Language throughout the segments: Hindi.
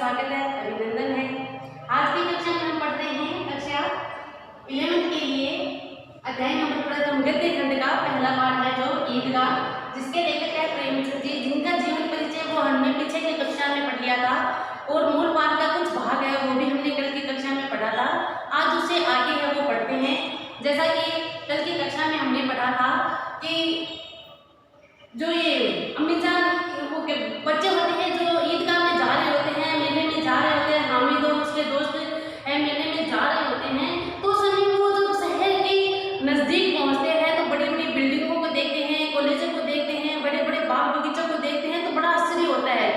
स्वागत है, अभिनंदन है। आज की कक्षा में हम पढ़ रहे हैं कक्षा 11th के लिए अध्याय नंबर प्रथम गद्य खंड का पहला पाठ है जो ईदगाह, जिसके लेखक है प्रेमचंद जी, जिनका जीवन परिचय वो हमने पीछे की कक्षा में पढ़ लिया था और मूल पाठ का कुछ भाग है वो भी हमने कल की कक्षा में पढ़ा था। आज उससे आगे है वो पढ़ते हैं। जैसा कि कल की कक्षा में हमने पढ़ा था कि जो ये अम्मी जान वो के बच्चे होते हैं जो ईदगाह में जा रहे होते हैं, मेले में जा रहे होते हैं, हामिद और उसके दोस्त मेले में जा रहे होते हैं, तो समय वो जब शहर के नज़दीक पहुंचते हैं तो बड़ी बड़ी बिल्डिंगों को देखते हैं, कॉलेजों को देखते हैं, बड़े बड़े बाग बगीचों को देखते हैं तो बड़ा आश्चर्य होता है।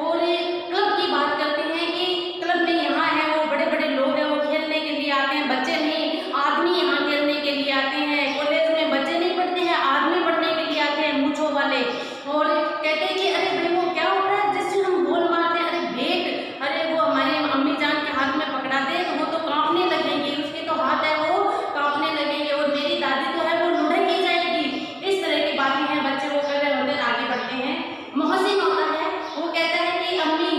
और ये क्लब की बात करते हैं कि क्लब में यहाँ है वो बड़े बड़े लोग हैं, वो खेलने के लिए आते हैं, बच्चे नहीं आदमी यहाँ खेलने के लिए आते हैं। कॉलेज में बच्चे नहीं पढ़ते हैं, आदमी पढ़ने के लिए आते हैं, मूंछों वाले। और कहते हैं कि अरे भाई वो क्या होता है जिससे हम बोल मारते हैं, अरे बेट, अरे वो हमारी अम्मी जान के हाथ में पकड़ा दे तो वो तो कांपने लगेंगे, उसके तो हाथ है वो कांपने लगेंगे, और मेरी दादी तो है वो लुढ़क ही जाएगी। इस तरह की बातें हैं, बच्चे वो कर रहे होते हैं, आगे बढ़ते हैं। मोहसिन होता है, वो कहता है कि अम्मी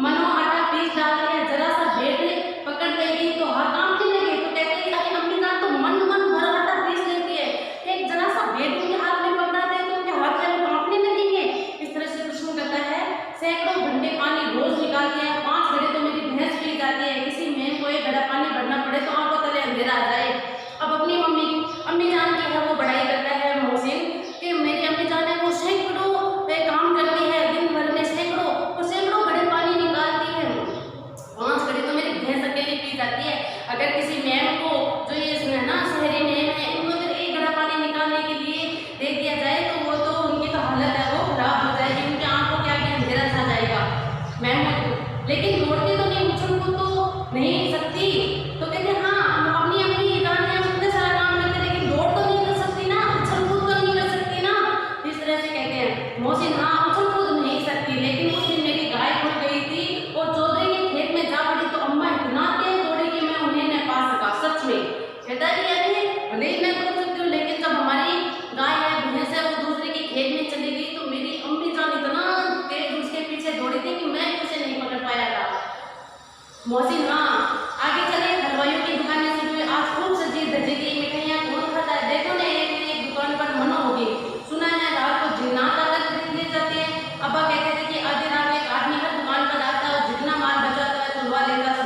मनो आटा पीस डालते हैं, जरा सा बेट पकड़ लेगी तो हाथ कांपने लगे, तो कहते हैं अरे अम्मी जान तो मन मन भर आटा पीस लेती है, एक जरा सा बेट उनके हाथ में पकड़ा दे तो उनके हाथ में कांपने लगेंगे। इस तरह से प्रश्न करता है। सैकड़ों घंटे पानी रोज निकालते हैं, 5 घड़े तो मेरी भैंस पी जाती है, किसी में कोई घड़ा पानी भरना पड़े तो आंखों तले अंधेरा आ जाए। अब अपनी अम्मी जान की है वो बड़ाई करता है मोहसिन कि मेरी अम्मी जान है वो सैकड़ों काम करती है, दिन भर में सैकड़ों घड़े पानी निकालती है, 5 घड़े तो मेरी भैंस अकेली पी जाती है। अगर किसी मैम को जो ये है ना शहरी मैम है, उनको अगर 1 घड़ा पानी निकालने के लिए दे दिया जाए तो वो तो उनकी तो हालत है वो खराब हो जाएगी, उनकी आंखों के आगे अंधेरा छा जाएगा मैम को। लेकिन दौड़ती तो नहीं, मुझको तो नहीं सकती, तो कहते हाँ हम अपनी अम्मी जान है उतने सारा काम करते लेकिन दौड़ तो नहीं कर सकती ना, उछल कूद तो नहीं कर सकती ना। इस तरह से कहते हैं मोहसिन हाँ उछल कूद नहीं सकती, लेकिन उस दिन मेरी गाय खुल गई थी और चौधरी के खेत में जा पड़ी तो अम्मा इतना तेज दौड़ी कि मैं उन्हें न पा सका। सच में कहता है कि अरे भले ही मैं दौड़ सकती हूँ लेकिन जब हमारी गाय है भैंस है वो दूसरे के खेत में चली गई तो मेरी अम्मी जान इतना तेज उसके पीछे दौड़ी थी कि मैं उसे नहीं पकड़ पाया था। मोहसिन हाँ आगे चले। हलवाइयों की दुकानें से जो आज खूब सजी धजी गई मिठाइयाँ कौन खाता है, देखो ना एक दुकान पर मनो होगी, सुना है रात को जिन्नात आकर खरीद ले जाते हैं। अब्बा कहते थे कि आधी रात में एक आदमी हर दुकान पर आता है और जितना माल बचाता है तुलवा लेता है,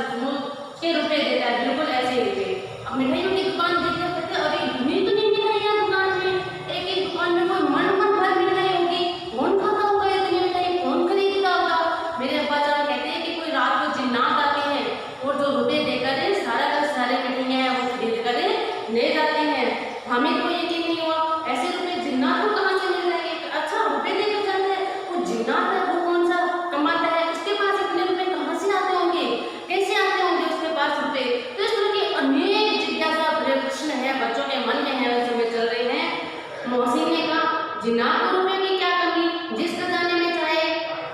के रुपए देता है, बिल्कुल ऐसे ही थे। अब मिठाइयों की दुकान देखते कहते अरे इतनी तो नहीं मिठाइयाँ दुकान में, एक दुकान में कोई मन भर मिठाई होगी, कौन खाता होगा इतनी मिठाई, कौन खरीदता होगा। मेरे अब्बा जान कहते हैं कि कोई रात को जिन्नात आते हैं और जो रुपए देकर सारे मिठाइयाँ वो खरीद कर ले जाते हैं। हमें तो यकीन नहीं हुआ ऐसे रुपए जिन्नात को कहाँ से मिल रहे हैं। अच्छा रुपए देकर जाते हैं, वो जिन्नात है वो कौन सा कमाता है, उसके पास इतने रुपए कहाँ से आते होंगे, कैसे आते होंगे उसके पास रुपए। तो इस तरह के अनेक जिज्ञासा भरे प्रश्न है बच्चों के मन में है, उस समय चल रहे हैं। मोहसिन ने कहा जिन्नात को रुपए की क्या कमी, जिस खजाने में चाहे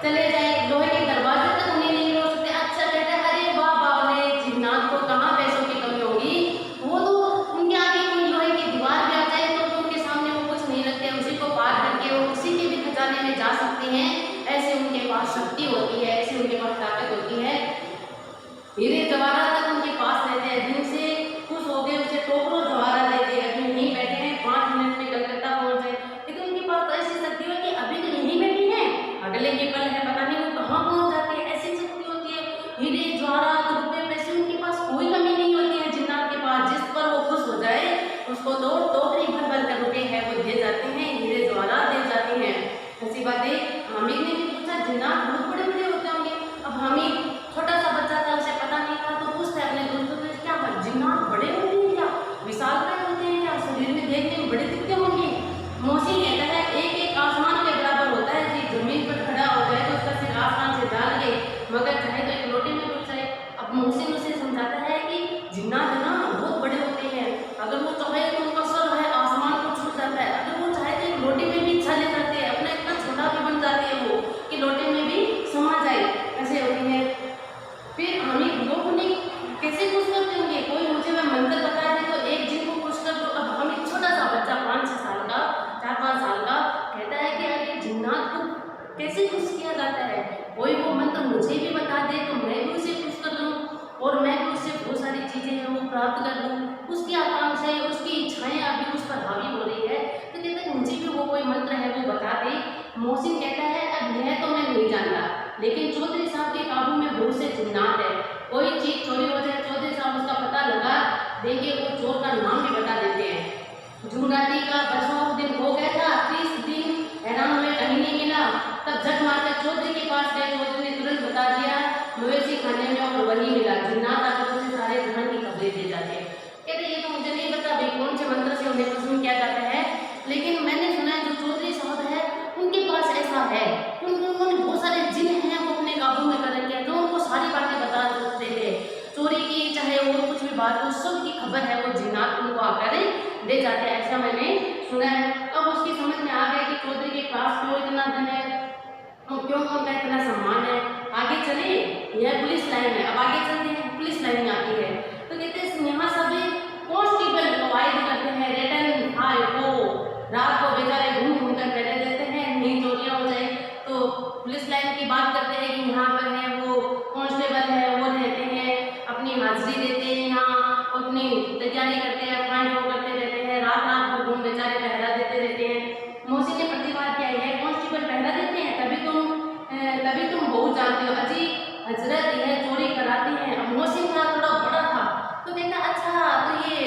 चले जाए लोहे के दरवाजे तक उन्हें नहीं रोक सकते। अच्छा कहते हैं अरे वाह बावले, जिन्नात को कहाँ पैसों की कमी होगी, वो तो उनके आगे कोई लोहे की दीवार भी आ जाए तो उनके सामने वो कुछ नहीं रखते, उसी को पार करके वो किसी के भी खजाने में जा सकते हैं, ऐसे उनके पास शक्ति होती है, ऐसे उनके पास ताकत होती है। हीरे जवाहरात तक उनके पास रहते हैं, दिन से खुश हो गए उसे टोकरो जवाहरात दे दिए, अभी यहीं बैठे हैं 5 मिनट में कलकत्ता पहुंच जाए। लेकिन उनके पास तो ऐसी शक्ति है कि अभी तो यहीं बैठे हैं, अगले के पल है पता नहीं वो कहाँ पहुंच जाते हैं, ऐसी शक्ति होती है। हीरे जवाहरात रुपए पैसे उनके पास कोई कमी नहीं होती है जिन्नात के पास, जिस पर वो खुश हो जाए उसको तो टोकरी भर भर कर रुपए है वो दे जाते हैं, हीरे जवाहरात दे जाते हैं। ऐसी बातें हामिद ने भी पूछा, जिन्नात बहुत बड़े बड़े होते होंगे। अब हामिद छोटा सा बच्चा था, उसे पता नहीं था तो पूछता मोहसिन कहता है अब यह तो मैं नहीं जानता, लेकिन चौधरी साहब के काबू में बहुत से जिन्नात है, कोई चीज चोरी हो जाए चौधरी साहब उसका पता लगा देंगे और चोर का नाम भी बता देते हैं। जुमराती का 10वां दिन हो गया था, 30 दिन हैरान हुए कहीं नहीं मिला, तब झट मारकर चौधरी के पास गए। चौधरी ने तुरंत बता दिया मवेशी खाने में और वही मिला। जिन्नात आकर उसे सारे जहां की खबरें दे जाते हैं। कहते ये तो मुझे नहीं पता भाई कौन से मंत्र से उन्हें पसंद किया जाता है, लेकिन मैंने सुना है जो चौधरी साहब है उनके पास ऐसा है, उन्होंने बहुत सारे जिन हैं वो अपने काबू में कर रखे हैं, जो उनको सारी बातें बता सकते थे, चोरी की चाहे और कुछ भी बात हो, सब की खबर है वो जिन्नात उनको आकर दे जाते हैं, ऐसा मैंने सुना है। अब उसकी समझ में आ गया कि चौधरी के पास क्यों इतना धन है और क्यों उनका इतना सम्मान है। आगे चले, यह पुलिस लाइन है, अब आगे चलते हैं, पुलिस लाइन आती है तो कहते हैं यहाँ सभी कांस्टेबल कवायद करते हैं, रिटर्न हाय हो, रात को बेचारे घूम घूम कर बैठे रहते हैं, नहीं चोरियां हो जाए तो पुलिस लाइन की बात करते हैं कि यहाँ पर है वो कांस्टेबल है, वो रहते हैं, अपनी हाजिरी देते हैं, यहाँ अपनी तैयारी करते हैं, फाइन वो करते रहते हैं, रात रात भर घूम बेचारे पहरा देते रहते हैं। मोहसिन ने प्रतिवाद किया है कांस्टेबल पहरा देते हैं तभी तुम बहुत जानते हो, अजी हजरत यह चोरी कराती हैं। अब मोहसिन था थोड़ा बड़ा था तो कहता अच्छा तो ये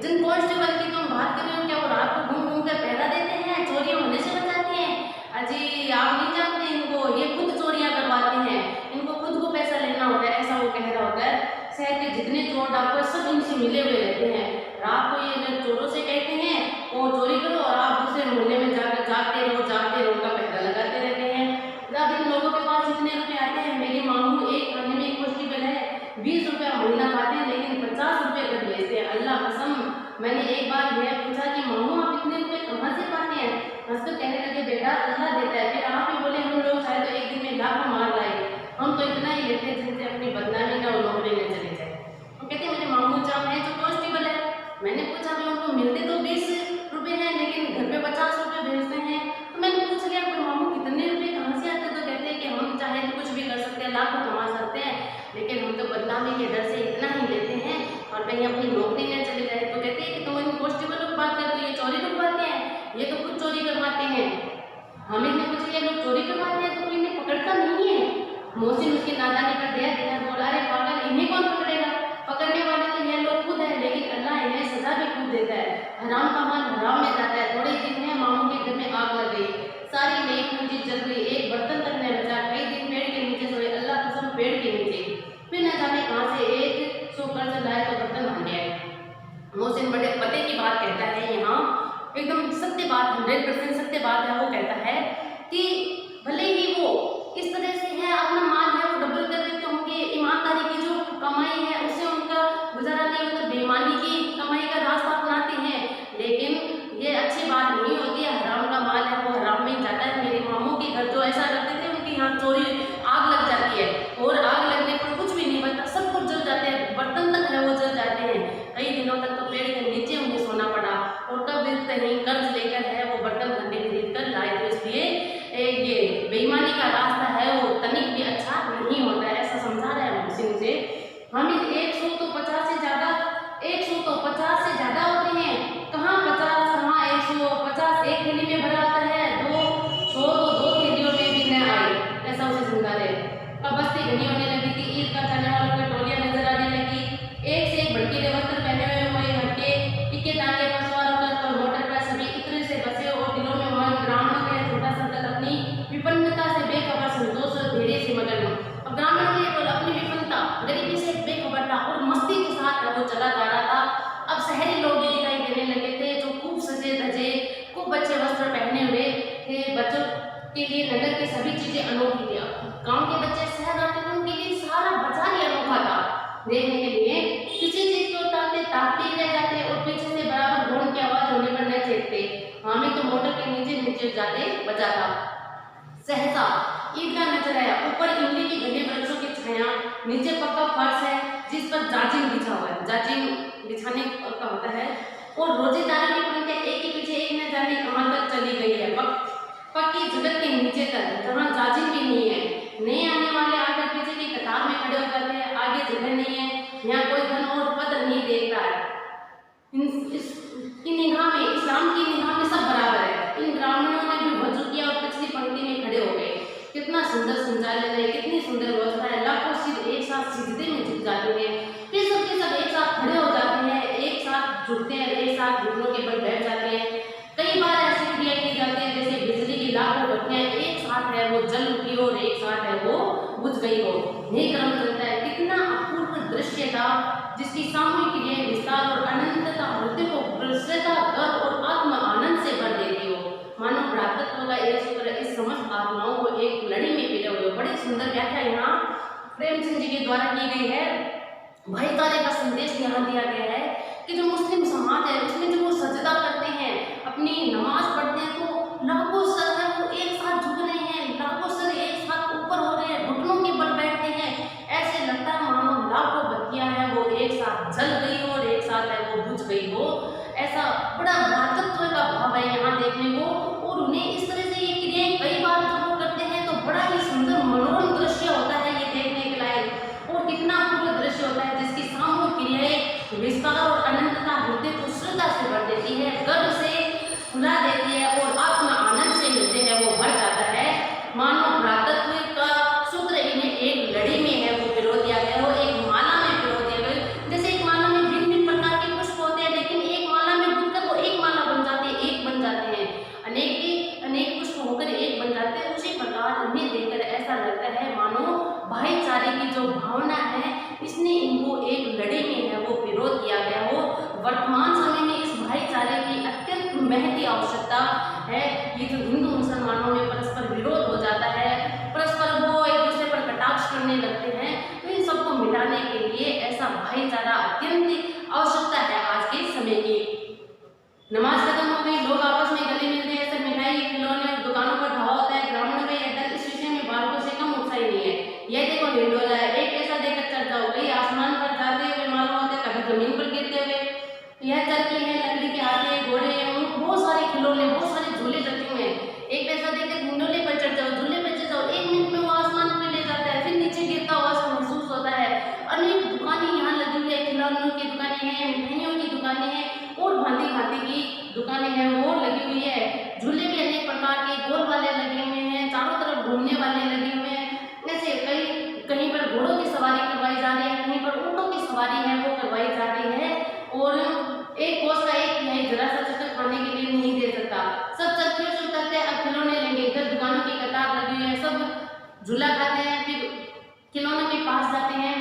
जिन कांस्टेबल की तुम बात कर रहे हो क्या वो रात को घूम घूम कर पहरा देते हैं, चोरियां होने से बचाती हैं? अजी आप नहीं जानते इनको, ये खुद चोरियां करवाती हैं, इनको खुद को पैसा लेना होता है, ऐसा वो कह रहा होता है। शहर के जितने चोर डाकू सब इनसे मिले हुए रहते हैं, रात को ये जब चोरों से कहते हैं वो चोरी करो और आप दूसरे मोहल्ले में जाकर जागते रहो का पहरा लगाते रहते हैं। जब इन लोगों के पास इतने रुपए आते हैं, मेरे मामू एक महीने में एक कांस्टेबल है 20 रुपया महीना पाते हैं लेकिन 50 रुपये कर भेजते हैं। अल्लाह कसम मैंने एक बार यह पूछा कि मामू आप इतने रुपए कहाँ से पाते हैं? हंसकर कहने लगे बेटा अल्लाह देता है। फिर आप ही बोले हम लोग शायद तो एक दिन में लाखों मार लाए, हम तो इतना ही लेते हैं जिनसे अपनी बदनामी का नौकरी में चले जाए। तो कहते मेरे मामू जान है जो कांस्टेबल है, मैंने पूछा कि उनको मिलते तो 20 रुपये हैं लेकिन घर पे 50 रुपये भेजते हैं। तो मैंने पूछ लिया तो मामू कितने रुपये कहाँ से आते? तो कहते हैं कि हम चाहे तो कुछ भी कर सकते हैं, लाखों कमा सकते हैं, लेकिन हम तो बदनामी के डर से इतना ही लेते हैं और कहीं अपनी नौकरी में चले जाए। तो कहते हैं कि तुम इन कांस्टेबल लोग बात करते हो, ये चोरी करवाते हैं, ये तो खुद चोरी करवाते हैं। हामिद ने पूछ लिया लोग चोरी करवाते हैं तो कोई इन्हें पकड़ता नहीं है? मोहसिन उसकी नादानी कर दिया बोला अरे पागल इन्हें कौन पकड़ेगा, पकड़ने वाले तो ये लोग खुद है, लेकिन अल्लाह इन्हें सजा भी खुद देता है, हराम का माल हराम में जाता है। थोड़े ही दिन में मामू के घर में आग लग गई, सारी नई पूंजी जल गई, एक बर्तन तक नहीं बचा, कई दिन पेड़ के नीचे सोए, अल्लाह कसम पेड़ के नीचे, फिर न जाने कहाँ से 100 कर्ज लाए तो बर्तन भांग गया। मोहसिन बड़े पते की बात कहता है, यहाँ एकदम सत्य बात 100% सत्य बात है। वो कहता है कि भले ही वो इस तरह से है अपना माल है वो डबल कर देते होंगे, ईमानदारी की जो कमाई है उससे उनका गुजारा नहीं होता, बेईमानी की कमाई का रास्ता अपनाते हैं, लेकिन ये अच्छी बात नहीं होती है, हराम का माल है वो हराम में जाता है। मेरे मामू के घर जो ऐसा करते थे उनके यहाँ चोरी आग लग जाती है और आग लगने पर कुछ भी नहीं बचता, सब कुछ जल जाते हैं, बर्तन तक है वो जल जाते हैं, कई दिनों तक तो पेड़ के नीचे उन्हें सोना पड़ा और तब कहीं कर्ज लेकर है वो बर्तन खंडे खरीद कर लाए। तो इसलिए ये बेईमानी का रास्ता है वो तनिक भी अच्छा नहीं होता है, ऐसा समझा रहा है मोहसिन से। हम 100 तो 50 से ज्यादा 100 तो 50 से ज्यादा होते हैं, कहाँ 50 कहाँ 150, एक थैली में भरा होता है, 200 तो 2 थैलियों में भी न आए, ऐसा उसे समझा रहे। अब बस्ती घनी होने लगी थी, ईद का जाने वालों की टोलियां नजर आने लगी, एक से एक भड़कीले वस्त्र पहने हुए कोई हटके इक्के तांगे पर सवार होकर मोटर पर सभी इत्र से बसे और दिलों में मन ग्रामीणों के छोटा सा दल अपनी विपन्नता से बेखबर संतोष और धैर्य से मगन हो। अब ग्रामीणों के केवल अपनी विपन्नता गरीबी से बेखबर था और मस्ती के साथ वो चला जा रहा था। अब शहरी लोग भी दिखाई देने लगे थे जो खूब सजे धजे खूब अच्छे वस्त्र पहने हुए थे, बच्चों के लिए नगर की सभी चीजें अनोखी थी। गांव के बच्चे शहर आते थे उनके लिए सारा बाजार ही अनोखा था, देखने के लिए किसी चीज को ताकते ही रह जाते और पीछे से बराबर घोड़ की आवाज होने पर न चेतते। हामी तो मोटर के नीचे नीचे जाते बजा था। सहसा ईदगाह नजर आया, ऊपर इमली के घने वृक्षों की छाया, नीचे पक्का फर्श है जिस पर जाजिम बिछा हुआ है, जाजिम बिछाने का होता है, और रोजेदारों की पंक्तियां एक के पीछे एक न जाने कहां तक चली गई है, पक्की जगत के नीचे तक जहां जाजिम भी नहीं है। नए आने वाले आकर पीछे की कतार में खड़े हो जाते हैं, आगे जगह नहीं है, यहाँ कोई धन और पद नहीं देखता है। इस्लाम की निगाह में सब बराबर है। इन ग्रामीणों ने भी वजू किया और पिछली पंक्ति में कितना सुंदर संचालन है, कितनी सुंदर व्यवस्था है। लाखों सिर एक साथ सिजदे में झुक जाते हैं, फिर सबके सब एक साथ खड़े हो जाते हैं, एक साथ झुकते हैं, एक साथ घुटनों के बल बैठ जाते हैं। कई बार ऐसी क्रिया की जाती है जैसे बिजली की लाखों बत्तियां एक साथ है वो जल उठी हो और एक साथ है वो बुझ गई हो। यही क्रम चलता है। कितना अपूर्व दृश्य था जिसकी सामूहिक क्रियाएं विस्तार और अनंतता हृदय को प्रसन्नता, गर्व और आत्म आनंद से भर देती हो। मानव भ्रातृत्व का एक सूत्र इस समस्त आत्माओं को एक लड़ी में पिरोए हुए। बड़ी सुंदर व्याख्या यहाँ प्रेमचंद जी के द्वारा की गई है। भाईचारे का संदेश यहाँ दिया गया है कि जो मुस्लिम समाज है उसमें जब वो सजदा करते हैं, अपनी नमाज पढ़ते हैं, तो लाखों सर है वो एक साथ झुक रहे हैं, लाखों सर एक साथ ऊपर हो रहे हैं, घुटनों के बल बैठते हैं। ऐसे लगता है मानो लाखों बत्तियां हैं वो एक साथ जल गई हो और एक साथ है वो बुझ गई हो। ऐसा बड़ा भ्रातृत्व का भाव है यहाँ देखने को। और उन्हें इस तरह से ये क्रियाएं कई बार जब वो करते हैं तो बड़ा ही सुंदर मनोरम दृश्य होता है ये देखने के लायक। और कितना पूर्ण दृश्य होता है जिसकी सामूहिक क्रियाएं विस्तार और अनंतता हृदय को श्रद्धा से भर देती है, गर्व से फुला देती है और आत्म आनंद से मिलते हैं वो भर जाता है। मानव भ्रातृत्व का सूत्र इन्हें एक लड़ी में है वो पिरो दिया गया हो, एक माला में पिरो दिया गया। जैसे एक माला में भिन्न भिन्न प्रकार के पुष्प होते हैं लेकिन एक माला में घुसकर वो एक माला बन जाती है, एक बन जाते हैं, अनेक पुष्प होकर एक बन जाते हैं। उसी प्रकार इन्हें देखकर ऐसा लगता है मानो भाईचारे की जो भावना है इसने इनको एक लड़ी में है वो पिरो दिया गया हो। वर्तमान समय में इस भाईचारे की अत्यंत महती आवश्यकता है। ये जो हिंदू मुसलमानों में परस्पर विरोध हो जाता है, परस्पर वो एक दूसरे पर कटाक्ष करने लगते हैं, तो इन सबको मिटाने के लिए ऐसा भाईचारा अत्यंत आवश्यकता है आज के समय की। नमाज खत्म हो गई, लोग आपस में गले मिलते हैं, सब मिठाई खिलौने दुकानों पर धावा होता है। ग्रामीण में यह इस विषय में बालकों से कम उत्साही नहीं है। यह देखो हिंडोला है, एक पैसा देकर चढ़ जाओ, कहीं आसमान पर जाते हुए मालूम होते, कभी जमीन पर गिरते हुए। यह चरखी है, लकड़ी के हाथे, घोड़े, बहुत सारे खिलौने, बहुत सारे झूले रखे हुए हैं। एक पैसा देकर हिंडोले पर चढ़ जाओ, झूले पर चढ़ जाओ, 1 मिनट में वो आसमान में ले जाता है, फिर नीचे गिरता हुआ सा महसूस होता है। अनेक दुकानें यहाँ लगी हुई है, खिलौनों की दुकानें हैं, मिठाइयों की दुकानें हैं और भांति भांति की दुकानें हैं वो लगी हुई है। झूले भी अनेक प्रकार के गोल वाले लगे हुए हैं, चारों तरफ घूमने वाले लगे हुए हैं। ऐसे कहीं पर घोड़ों की सवारी करवाई जा रही है, कहीं पर ऊँटों की सवारी है वो करवाई जा रही है। और एक कोस का एक है जरा सा चक्कर खाने के लिए नहीं दे सकता। सब चक्कर से उतरते हैं, अब खिलौने लेंगे, इधर दुकानों की कतार लगी हुई है, सब झूला खाते हैं, फिर खिलौनों के पास जाते हैं।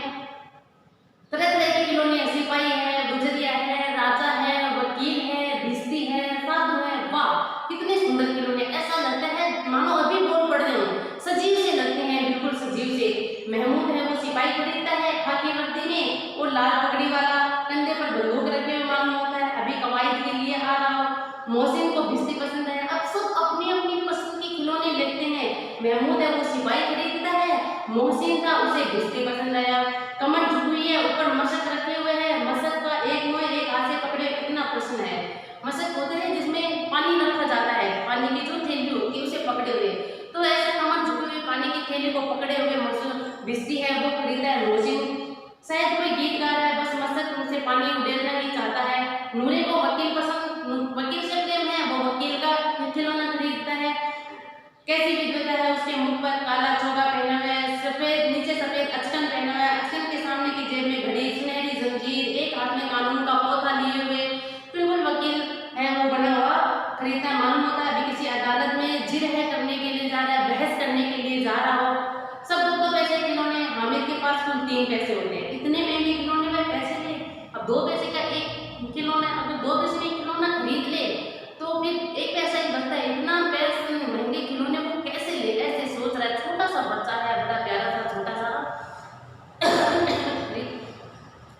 तरह तरह के खिलौने है, सिपाही है, गुजरिया है, राजा है, वकील है, भिस्ती है, साधु है। वाह कितने सुंदर खिलौने, ऐसा लगता है मानो अभी बोल पड़ रहे हो, सजीव से लगते हैं, बिल्कुल सजीव से। महमूद है वो सिपाही खरीदता है खाकी वर्दी में और लाल पगड़ी वाला, कंधे पर बंदूक रखे हुए मालूम होता है, अभी कवायद के लिए आ रहा हो। मोहसिन को भिस्ती पसंद है। अब सब अपनी अपनी पसंद के खिलौने लेते हैं। महमूद है वो सिपाही खरीदता है, मोहसिन था उसे भिस्ती पसंद आया। कमर झुकी हुई है, ऊपर मशक रखे हुए हैं, मशक का एक मुंह एक हाथ से पकड़े, कितना प्रश्न है। मशक होते हैं जिसमें पानी रखा जाता है, पानी की जो थैली होती है उसे पकड़े हुए, तो ऐसे कमर झुके हुए पानी की थैली को पकड़े हुए भिस्ती है वो खरीदा है मोहसिन। शायद कोई गीत गा रहा है, बस मशक उनसे पानी उड़ेलना ही चाहता है। नूरे को वकील पसंद, वकील से प्रेम है, वो वकील का खिलौना खरीदता है। कैसी विद्वता है उसके मुख पर, काला चोगा पहना हुआ है, सफेद नीचे सफेद अचकन पहना हुआ है, अचकन के सामने की जेब में घड़ी, सुनहरी जंजीर, एक हाथ में कानून का पोथा लिए हुए, बिल्कुल वकील है वो बना हुआ खरीदता है। मालूम होता है अभी किसी अदालत में जिरह करने के लिए जा रहा है, बहस करने के लिए जा रहा हो। सब 2 पैसे खिलौने, हामिद के पास कुल 3 पैसे होते हैं। इतने महंगे खिलौने में पैसे थे, अब 2 पैसे का एक खिलौना, अगर 2 पैसे में खिलौना खरीद ले तो फिर 1 पैसा ही बचता है। इतना पैसे महंगे खिलौने को कैसे ले, ऐसे सोच रहा है। छोटा सा बच्चा है, बड़ा प्यारा सा छोटा सा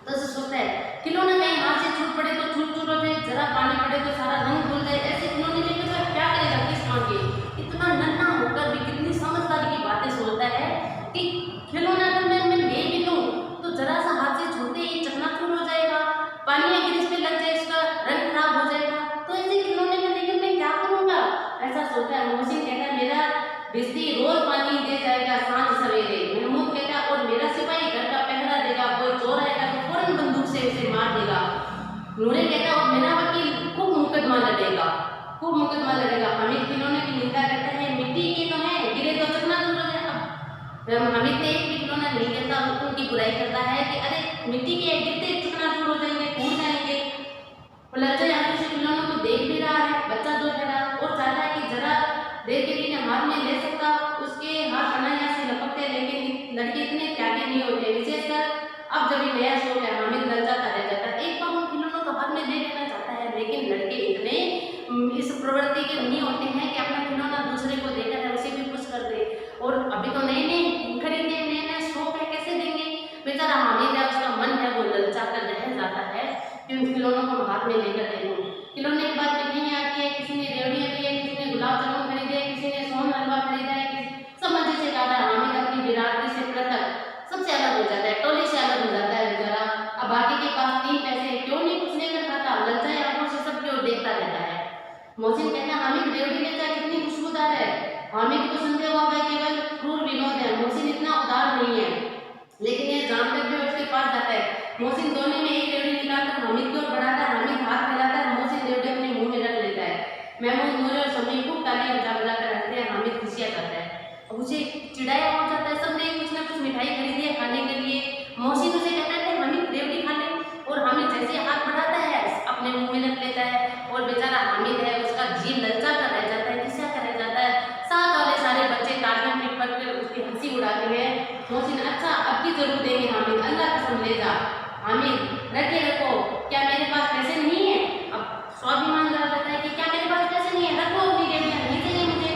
तो ऐसे सोचता है खिलौना कहीं हाथ से छूट पड़े तो छूट हो जाए, जरा पानी पड़े तो सारा रंग धुल जाए, ऐसे खिलौने लेकर तो क्या करेगा, किस काम के। इतना नन्हा होकर भी कितनी समझदारी की बातें सोचता है कि खिलौना अगर मैं ले भी लूँ तो जरा सा हाथ से छूटे ही चकनाचूर हो जाएगा, पानी अगर इस पे लग जाए इसका रंग खराब हो जाएगा, तो ऐसे खिलौने में लेकर मैं क्या करूँगा, ऐसा सोचता है। मोहसिन कहता है मेरा भिस्ती रोज पानी दे जाएगा सांझ सवेरे। महमूद कहता है और मेरा सिपाही घर का पहरा देगा, कोई चोर आएगा तो फौरन बंदूक से उसे मार देगा। नूरे कहता है और मेरा वकील खूब मुकदमा लड़ेगा, खूब मुकदमा लड़ेगा। हामिद खिलौने की निंदा करता है, मिट्टी के तो है, गिरे तो चकनाचूर हो जाए। हामिद ने एक भी खिलौना नहीं लेता, उनकी बुराई करता है कि अरे मिट्टी के गिरते चुकना चूर हो जाएंगे, टूट जाएंगे। और लज्जा यहाँ से खिलौनों को देख भी रहा है, बच्चा जो है और चाहता है कि जरा देर के लिए हाथ में ले सकता, उसके हाथ अनायास से लपकते, लेकिन लड़के इतने त्यागी नहीं होते। विशेषकर अब जब ये नया शौक है, हामिद ललचाता रह जाता है। एक बार उन खिलौनों को हाथ में ले लेना चाहता है, लेकिन लड़के इतने इस प्रवृत्ति के नहीं होते हैं कि अपना खिलौना दूसरे को देकर है उसे भी खुश कर दे। और अभी तो नए नए खरीदे, नए नए शौक है, कैसे देंगे? बेचारा हामिद है, उसका मन है वो ललचा कर रह जाता है कि उन खिलौनों को हाथ में लेकर दे दूं। खिलौने के बाद मिठाइयाँ आती है, किसी ने रेवड़ियाँ ली है, किसी ने गुलाब जामुन खरीदे, किसी ने सोन हलवा खरीदा है, सब मजे से खाता है। हामिद अपनी बिरादरी से पृथक सबसे अलग हो जाता है, टोली से अलग हो जाता है बेचारा। अब बाकी के पास 3 पैसे क्यों नहीं कुछ लेकर खाता, ललचाए आंखों से सब क्यों देखता रहता है। मोहसिन कहता है हामिद रेवड़ी ले जा, कितनी खुशबूदार है। हामिद को संदेह हुआ वह केवल क्रूर विनोद है, मोहसिन इतना उदार नहीं है, लेकिन यह जानकर भी उसके पास जाता है। मोहसिन दोनों में एक रेवड़ी निकालकर हामिद की ओर बढ़ाता है, हामिद हाथ फैलाता है, मोहसिन रेवड़ी अपने मुंह में रख लेता है। महमूद, नूर और समी खूब तालियां बजा बजा कर हंसते हैं, हामिद खुशियां करता है। अब उसे चिढ़ाया हो जाता है, सबने कुछ ना कुछ मिठाई खरीदी है खाने के लिए। मोहसिन उसे कहता है हामिद रेवड़ी खा ले, और हामिद जैसे हाथ बढ़ाता है अपने मुंह में रख लेता है। और बेचारा हामिद है, उसका जी ललचा कर रह जाता है, खिसा कर रह जाता है। साथ वाले सारे बच्चे तालियां पीट कर उसकी हंसी उड़ाते हैं। मोहसिन, अच्छा अब की जरूर देंगे हामिद, अल्लाह कसम ले जा। हामिद, रखे रखो, क्या मेरे पास पैसे नहीं है? अब स्वाभिमान जरा कहता है कि क्या मेरे पास पैसे नहीं है, रखो अपनी रेवड़ियां, नहीं चाहिए मुझे।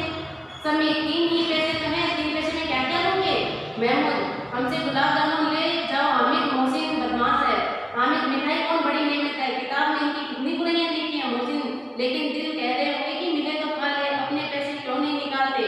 समी, 3 ही पैसे तो हैं, 3 पैसे में क्या क्या लोगे? महमूद, हमसे गुलाब जामुन ले जाओ। हामिद, मोहसिन बदमाश है। हामिद, मिठाई कौन बड़ी नेमत है, किताब में इनकी कितनी बुराइयां लिखी हैं। मोहसिन, लेकिन दिल कह रहे होंगे कि मिले तो खा ले, अपने पैसे क्यों नहीं निकालते?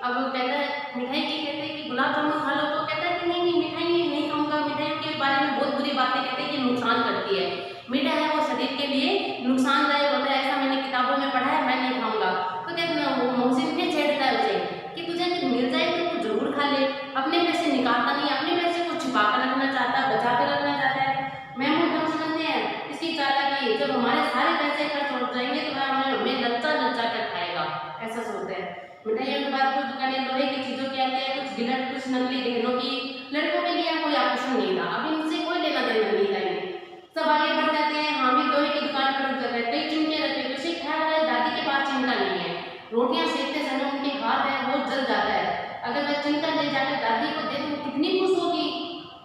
अब वो कहता है मिठाई की, कहते हैं कि गुलाब जामुन खा लो, तो कहता है कि नहीं नहीं मिठाई नहीं खाऊंगा। मिठाइयों के बारे में बहुत बुरी बातें कहते हैं कि नुकसान करती है। मीठा है वो शरीर के लिए नुकसानदायक होता है, ऐसा मैंने किताबों में पढ़ा है, मैं नहीं खाऊंगा। तो कहते हैं वो मोहसिन फिर छेड़ता है उसे कि तुझे मिल जाए तो तू जरूर खा ले, अपने पैसे निकालता नहीं, अपने पैसे को छुपा कर रखना चाहता है, बचा कर रखना चाहता है। महमूद, हम समझते हैं इसकी चालाकी, जब हमारे सारे पैसे खर्च हो जाएंगे तो वह हमें ललचा ललचा कर खाएगा, ऐसा सोचते हैं। मिठाइयों के बाद कुछ दुकानें लोहे की चीजों की आती है, कुछ गिलट, कुछ नकली गहनों की। लड़कों के लिए कोई आकर्षण नहीं था, अब इनसे कोई लेना देना नहीं था इन्हें। सब आगे बढ़ जाते हैं। हामिद लोहे की दुकान पर रुक जाता है, कई चिमटे रखे, उसे ख्याल है दादी के पास चिमटा नहीं है। रोटियां सेकते समय उनके हाथ है वो जल जाता है, अगर वह चिमटा ले जाकर दादी को दे तो कितनी खुश होगी,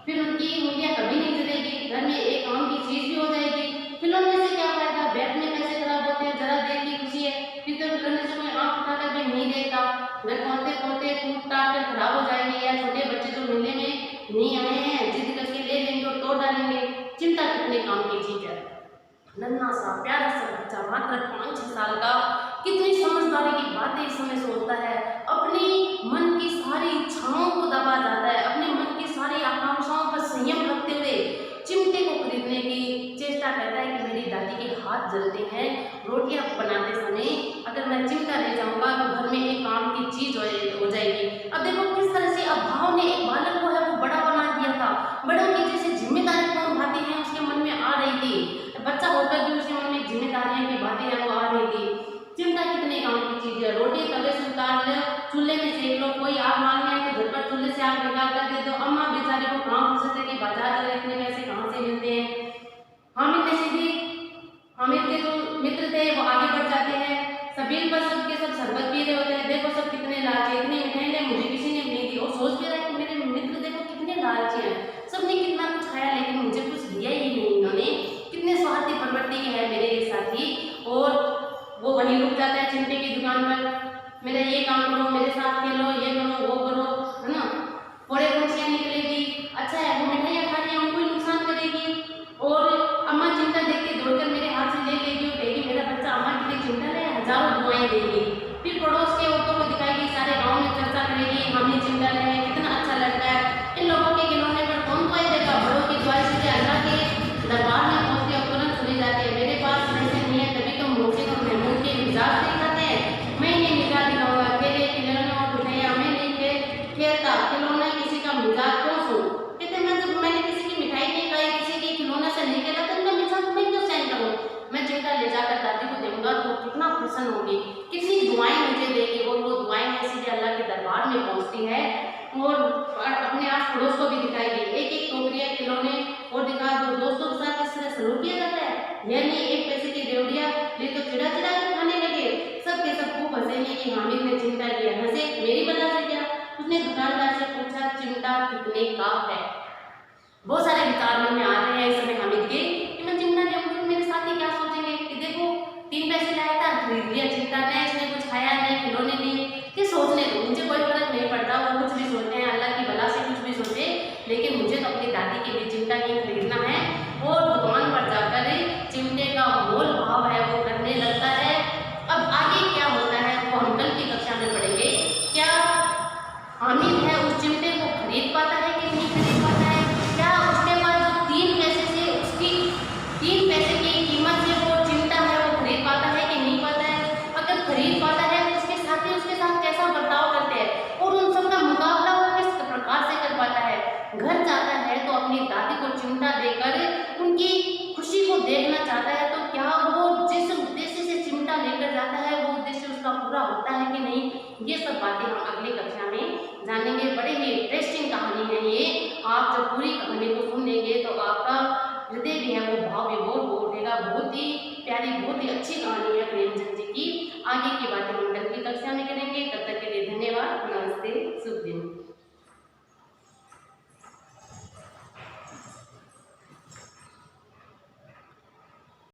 फिर उनकी उंगलियां कभी नहीं जलेगी, घर में एक काम की चीज भी हो जाएगी। खिलौने से क्या फायदा, बैठ में पैसे खराब होते हैं, जरा देर की खुशी है, फिर तो खिलौने से कोई आंख उठाकर भी नहीं देखता। घर पहुंचते पहुंचते टूट टाट कर खराब हो जाएंगे, या छोटे बच्चे जो मेले में नहीं आए हैं जिद करके ले लेंगे और तोड़ डालेंगे। चिंता कितने काम की चीज है। नन्हा सा प्यारा सा बच्चा मात्र 5-6 साल का कितनी समझदारी की बातें इस समय सोचता है, अपनी मन की सारी इच्छाओं को दबा जाता है, अपने मन की सारी आकांक्षाओं पर संयम रखते हुए चिमटे को खरीदने की चेष्टा करता है कि मेरी दादी के हाथ जलते हैं रोटियां बनाते समय, अगर मैं चिमटा ले जाऊंगा तो घर में एक काम की चीज हो जाएगी। अब देखो किस तरह से अभाव ने एक बालक को है वो बड़ा बना दिया था, बड़ों की जैसे जिम्मेदारी कौन भाती है उसके मन में आ रही थी, बच्चा होकर भी उसके मन में जिम्मेदारियां की बातें हैं वो आ रही थी। चिमटा कितने काम की चीज है, रोटी तवे से उतार लो, चूल्हे में सेक लो, कोई आग मांगने आए तो झटपट चूल्हे से आग निकाल कर दे दो। अम्मा बेचारे को काम फुर्सत है कि बाजार चले, इतने पैसे कहाँ से मिलते हैं। हामिद ने सीधी, हामिद के जो मित्र थे वो आगे बढ़ जाते हैं, सबील पर सबके सब शरबत पी रहे होते हैं, देखो सब कितने लालची, इतनी मिठाई मुझे किसी ने नहीं दी, और सोच भी रहा है कि मेरे मित्र देखो कितने लालची हैं, सबने कितना कुछ खाया लेकिन मुझे कुछ दिया ही नहीं इन्होंने, कितने स्वार्थी प्रवृत्ति के हैं मेरे साथी। और वो वहीं रुक जाता है चिमटे की दुकान पर, मेरा ये काम करो, मेरे साथ खेलो, ये करो वो करो, अपनी दादी को चिमटा देकर उनकी खुशी को देखना चाहता है, तो क्या वो जिस उद्देश्य से चिमटा लेकर जाता है वो उद्देश्य उसका पूरा होता है कि नहीं, ये सब बातें हम अगली कक्षा में जानेंगे। बड़े ही इंटरेस्टिंग कहानी है ये। आप जब पूरी कहानी को सुन लेंगे तो आपका हृदय भी है वो भाव विभोर हो उठेगा। बहुत ही प्यारी, बहुत ही अच्छी कहानी है प्रेमचंद जी की। आगे की बातें हम कल की कक्षा में करेंगे। तब तक के लिए धन्यवाद। नमस्ते, शुभ दिन।